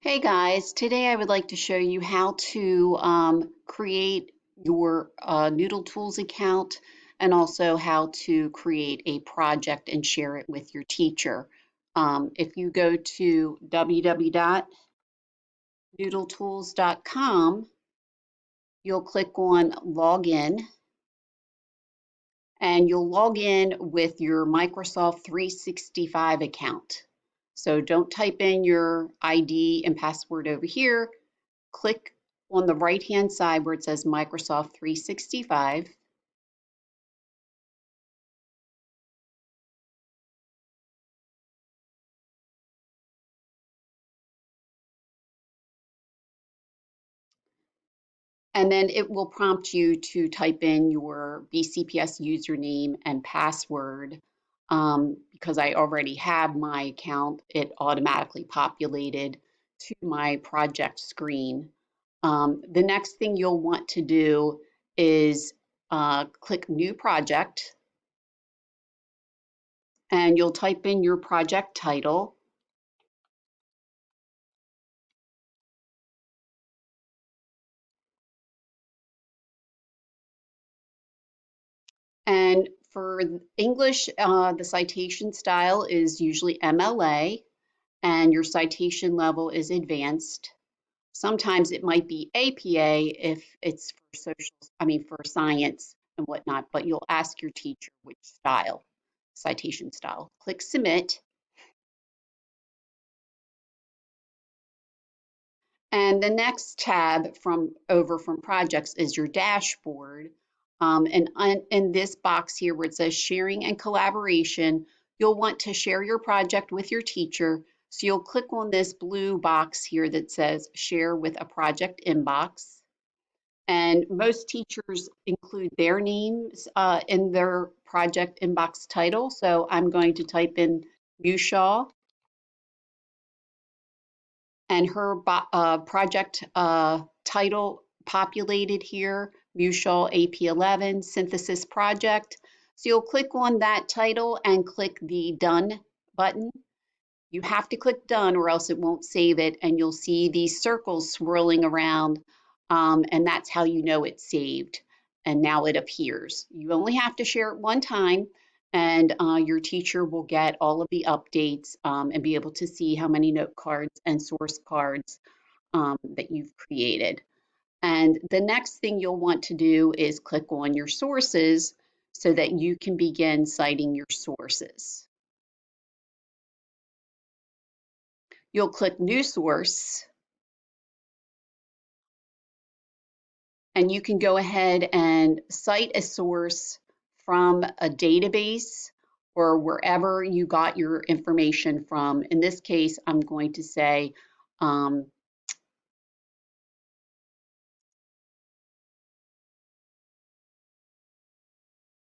Hey guys, today I would like to show you how to create your NoodleTools account and also how to create a project and share it with your teacher. If you go to www.noodletools.com, you'll click on Login and you'll log in with your Microsoft 365 account. So don't type in your ID and password over here. Click on the right-hand side where it says Microsoft 365, and then it will prompt you to type in your BCPS username and password. Because I already have my account, it automatically populated to my project screen. The next thing you'll want to do is click New Project, and you'll type in your project title. And for English, the citation style is usually MLA, and your citation level is advanced. Sometimes it might be APA if it's for for science and whatnot, but you'll ask your teacher which style, citation style. Click Submit. And the next tab from projects is your dashboard. In this box here where it says sharing and collaboration, you'll want to share your project with your teacher. So you'll click on this blue box here that says share with a project inbox. And most teachers include their names in their project inbox title. So I'm going to type in Mushaw and her project title populated here, Mutual AP11 Synthesis Project. So you'll click on that title and click the Done button. You have to click Done or else it won't save it, and you'll see these circles swirling around, and that's how you know it's saved. And now it appears. You only have to share it one time, and your teacher will get all of the updates and be able to see how many note cards and source cards that you've created. And the next thing you'll want to do is click on your sources so that you can begin citing your sources. You'll click New Source, and you can go ahead and cite a source from a database or wherever you got your information from. In this case, I'm going to say